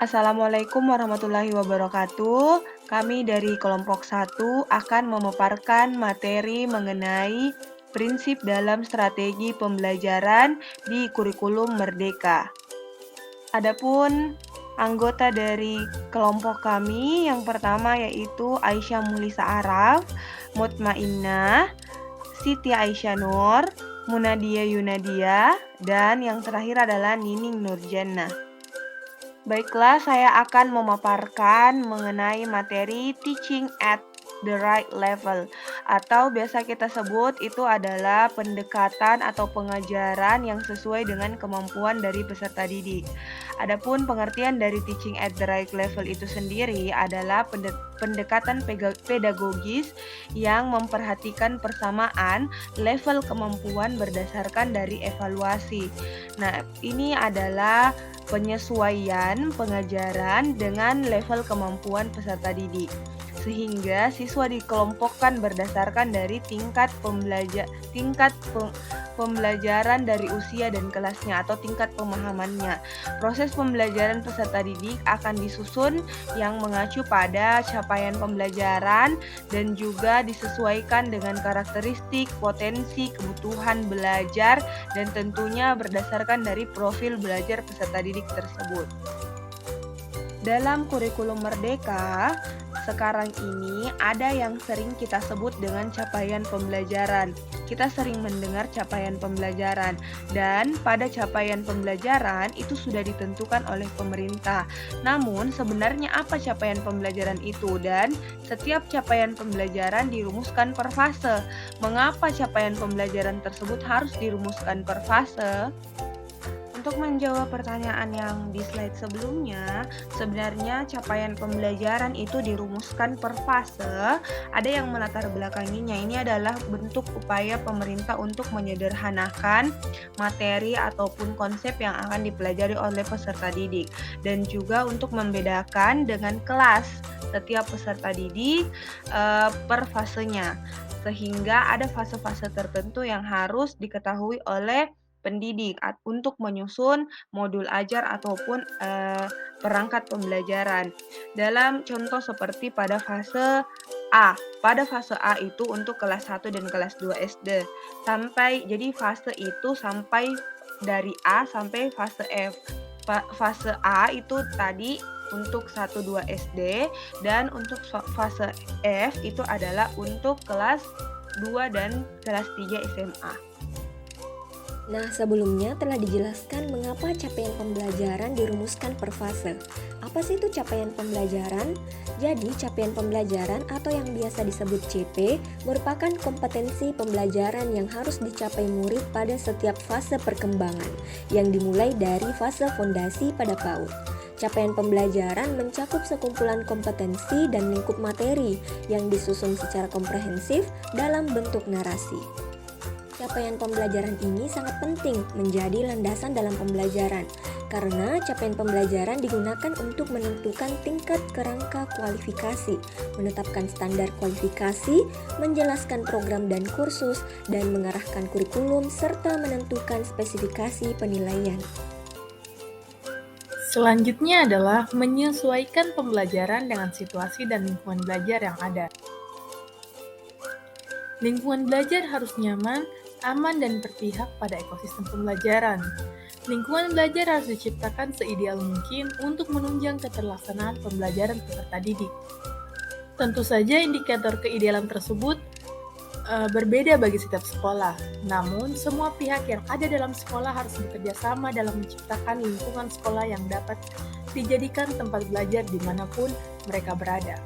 Assalamualaikum warahmatullahi wabarakatuh. Kami dari kelompok 1 akan memaparkan materi mengenai prinsip dalam strategi pembelajaran di kurikulum Merdeka. Adapun anggota dari kelompok kami yang pertama yaitu Aisyah Mulisa Araf, Mutmainnah, Siti Aisyah Nur, Munadia Yunadia, dan yang terakhir adalah Nining Nurjannah. Baiklah, saya akan memaparkan mengenai materi teaching at the right level, atau biasa kita sebut itu adalah pendekatan atau pengajaran yang sesuai dengan kemampuan dari peserta didik. Adapun pengertian dari teaching at the right level itu sendiri adalah pendekatan pedagogis yang memperhatikan persamaan level kemampuan berdasarkan dari evaluasi. Nah, ini adalah penyesuaian pengajaran dengan level kemampuan peserta didik, sehingga siswa dikelompokkan berdasarkan dari tingkat pembelajaran dari usia dan kelasnya atau tingkat pemahamannya. Proses pembelajaran peserta didik akan disusun yang mengacu pada capaian pembelajaran dan juga disesuaikan dengan karakteristik, potensi, kebutuhan belajar, dan tentunya berdasarkan dari profil belajar peserta didik tersebut. Dalam kurikulum Merdeka, sekarang ini ada yang sering kita sebut dengan capaian pembelajaran. Kita sering mendengar capaian pembelajaran, dan pada capaian pembelajaran itu sudah ditentukan oleh pemerintah. Namun, sebenarnya apa capaian pembelajaran itu? Dan setiap capaian pembelajaran dirumuskan per fase. Mengapa capaian pembelajaran tersebut harus dirumuskan per fase? Untuk menjawab pertanyaan yang di slide sebelumnya, sebenarnya capaian pembelajaran itu dirumuskan per fase. Ada yang melatar belakanginya, ini adalah bentuk upaya pemerintah untuk menyederhanakan materi ataupun konsep yang akan dipelajari oleh peserta didik, dan juga untuk membedakan dengan kelas setiap peserta didik per fasenya, sehingga ada fase-fase tertentu yang harus diketahui oleh pendidik untuk menyusun modul ajar ataupun perangkat pembelajaran. Dalam contoh seperti pada fase A. Pada fase A itu untuk kelas 1 dan kelas 2 SD. Jadi fase itu sampai dari A sampai fase F. Fase A itu tadi untuk 1 2 SD, dan untuk fase F itu adalah untuk kelas 2 dan kelas 3 SMA. Nah, sebelumnya telah dijelaskan mengapa capaian pembelajaran dirumuskan per fase. Apa sih itu capaian pembelajaran? Jadi, capaian pembelajaran atau yang biasa disebut CP merupakan kompetensi pembelajaran yang harus dicapai murid pada setiap fase perkembangan, yang dimulai dari fase fondasi pada PAUD. Capaian pembelajaran mencakup sekumpulan kompetensi dan lingkup materi yang disusun secara komprehensif dalam bentuk narasi. Capaian pembelajaran ini sangat penting menjadi landasan dalam pembelajaran, karena capaian pembelajaran digunakan untuk menentukan tingkat kerangka kualifikasi, menetapkan standar kualifikasi, menjelaskan program dan kursus, dan mengarahkan kurikulum, serta menentukan spesifikasi penilaian. Selanjutnya adalah menyesuaikan pembelajaran dengan situasi dan lingkungan belajar yang ada. Lingkungan belajar harus nyaman, aman, dan berpihak pada ekosistem pembelajaran. Lingkungan belajar harus diciptakan seideal mungkin untuk menunjang keterlaksanaan pembelajaran peserta didik. Tentu saja indikator keidealan tersebut berbeda bagi setiap sekolah. Namun, semua pihak yang ada dalam sekolah harus bekerja sama dalam menciptakan lingkungan sekolah yang dapat dijadikan tempat belajar dimanapun mereka berada.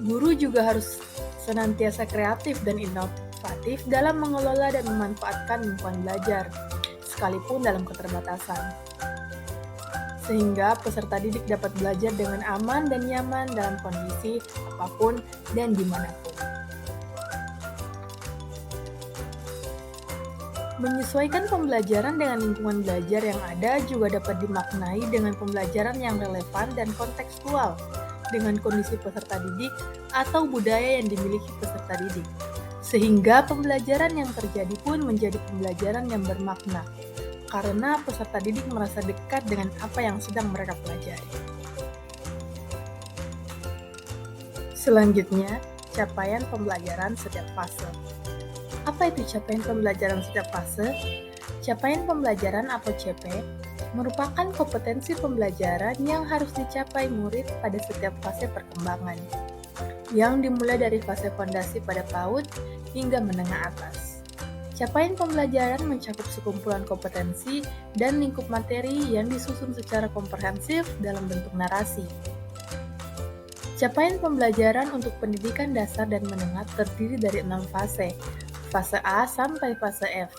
Guru juga harus senantiasa kreatif dan inovatif dalam mengelola dan memanfaatkan lingkungan belajar, sekalipun dalam keterbatasan, sehingga peserta didik dapat belajar dengan aman dan nyaman dalam kondisi apapun dan dimanapun. Menyesuaikan pembelajaran dengan lingkungan belajar yang ada juga dapat dimaknai dengan pembelajaran yang relevan dan kontekstual dengan kondisi peserta didik atau budaya yang dimiliki peserta didik, sehingga pembelajaran yang terjadi pun menjadi pembelajaran yang bermakna. karena peserta didik merasa dekat dengan apa yang sedang mereka pelajari. Selanjutnya, capaian pembelajaran setiap fase. Apa itu capaian pembelajaran setiap fase? Capaian pembelajaran atau CP merupakan kompetensi pembelajaran yang harus dicapai murid pada setiap fase perkembangan, yang dimulai dari fase fondasi pada PAUD hingga menengah atas. Capaian pembelajaran mencakup sekumpulan kompetensi dan lingkup materi yang disusun secara komprehensif dalam bentuk narasi. Capaian pembelajaran untuk pendidikan dasar dan menengah terdiri dari 6 fase, fase A sampai fase F,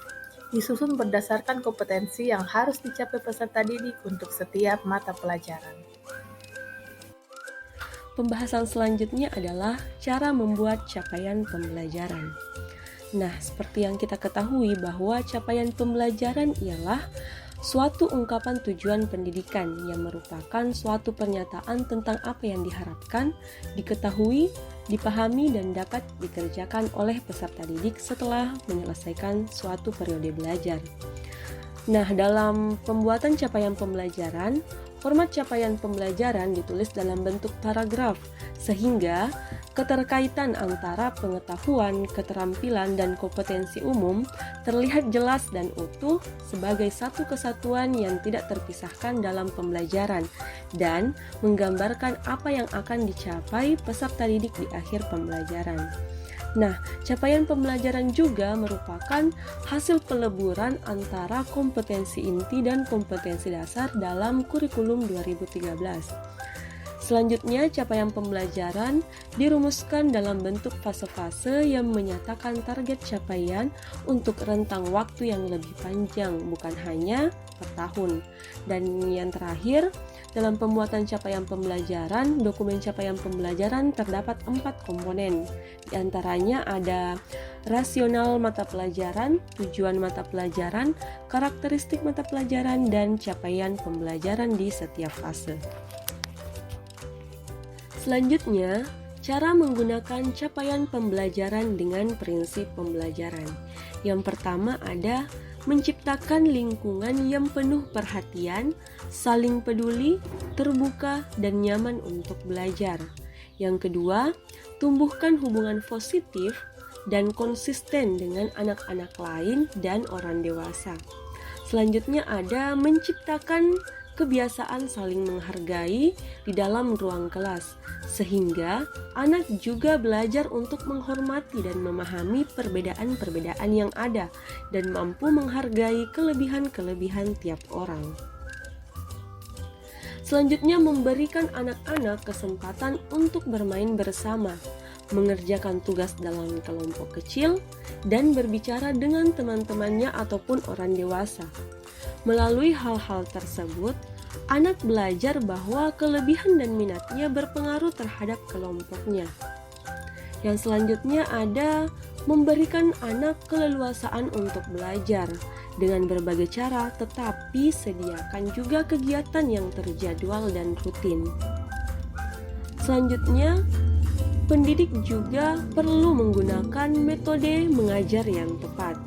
disusun berdasarkan kompetensi yang harus dicapai peserta didik untuk setiap mata pelajaran. Pembahasan selanjutnya adalah cara membuat capaian pembelajaran. Nah, seperti yang kita ketahui bahwa capaian pembelajaran ialah suatu ungkapan tujuan pendidikan yang merupakan suatu pernyataan tentang apa yang diharapkan, diketahui, dipahami, dan dapat dikerjakan oleh peserta didik setelah menyelesaikan suatu periode belajar. Nah, dalam pembuatan capaian pembelajaran, format capaian pembelajaran ditulis dalam bentuk paragraf, sehingga keterkaitan antara pengetahuan, keterampilan, dan kompetensi umum terlihat jelas dan utuh sebagai satu kesatuan yang tidak terpisahkan dalam pembelajaran dan menggambarkan apa yang akan dicapai peserta didik di akhir pembelajaran. Nah, capaian pembelajaran juga merupakan hasil peleburan antara kompetensi inti dan kompetensi dasar dalam kurikulum 2013. Selanjutnya, capaian pembelajaran dirumuskan dalam bentuk fase-fase yang menyatakan target capaian untuk rentang waktu yang lebih panjang, bukan hanya per tahun. Dan yang terakhir, dalam pembuatan capaian pembelajaran, dokumen capaian pembelajaran terdapat 4 komponen. Di antaranya ada rasional mata pelajaran, tujuan mata pelajaran, karakteristik mata pelajaran, dan capaian pembelajaran di setiap fase. Selanjutnya, cara menggunakan capaian pembelajaran dengan prinsip pembelajaran. Yang pertama ada menciptakan lingkungan yang penuh perhatian, saling peduli, terbuka, dan nyaman untuk belajar. Yang kedua, tumbuhkan hubungan positif dan konsisten dengan anak-anak lain dan orang dewasa. Selanjutnya ada menciptakan kebiasaan saling menghargai di dalam ruang kelas, sehingga anak juga belajar untuk menghormati dan memahami perbedaan-perbedaan yang ada dan mampu menghargai kelebihan-kelebihan tiap orang. Selanjutnya, memberikan anak-anak kesempatan untuk bermain bersama, mengerjakan tugas dalam kelompok kecil, dan berbicara dengan teman-temannya ataupun orang dewasa. Melalui hal-hal tersebut, anak belajar bahwa kelebihan dan minatnya berpengaruh terhadap kelompoknya. Yang selanjutnya ada memberikan anak keleluasaan untuk belajar dengan berbagai cara, tetapi sediakan juga kegiatan yang terjadwal dan rutin. Selanjutnya, pendidik juga perlu menggunakan metode mengajar yang tepat.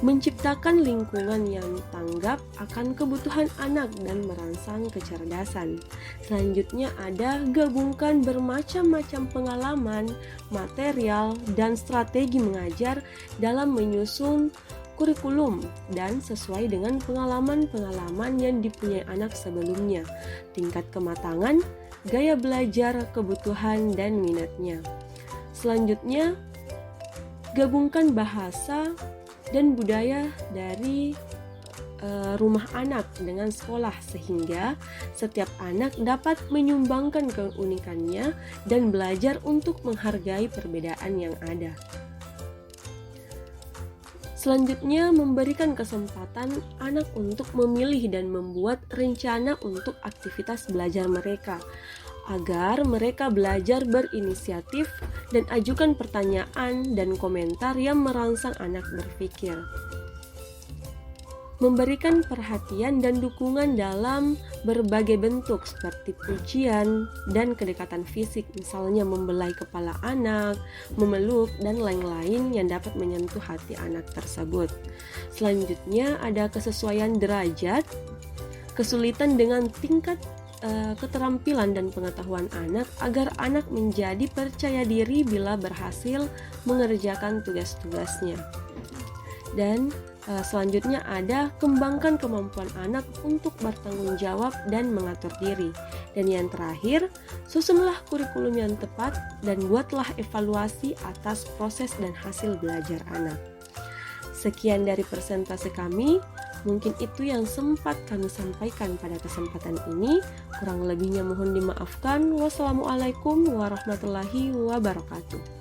Menciptakan lingkungan yang tanggap akan kebutuhan anak dan merangsang kecerdasan. Selanjutnya ada gabungkan bermacam-macam pengalaman, material, dan strategi mengajar dalam menyusun kurikulum dan sesuai dengan pengalaman-pengalaman yang dipunyai anak sebelumnya, tingkat kematangan, gaya belajar, kebutuhan, dan minatnya. Selanjutnya, gabungkan bahasa dan budaya dari rumah anak dengan sekolah sehingga setiap anak dapat menyumbangkan keunikannya dan belajar untuk menghargai perbedaan yang ada. Selanjutnya, memberikan kesempatan anak untuk memilih dan membuat rencana untuk aktivitas belajar mereka agar mereka belajar berinisiatif dan ajukan pertanyaan dan komentar yang merangsang anak berpikir. memberikan perhatian dan dukungan dalam berbagai bentuk seperti pujian dan kedekatan fisik, misalnya membelai kepala anak, memeluk, dan lain-lain yang dapat menyentuh hati anak tersebut. Selanjutnya ada kesesuaian derajat, kesulitan dengan tingkat keterampilan dan pengetahuan anak agar anak menjadi percaya diri bila berhasil mengerjakan tugas-tugasnya. Dan selanjutnya ada kembangkan kemampuan anak untuk bertanggung jawab dan mengatur diri. Dan yang terakhir, susunlah kurikulum yang tepat dan buatlah evaluasi atas proses dan hasil belajar anak. Sekian dari presentasi kami. Mungkin itu yang sempat kami sampaikan pada kesempatan ini. Kurang lebihnya mohon dimaafkan. Wassalamualaikum warahmatullahi wabarakatuh.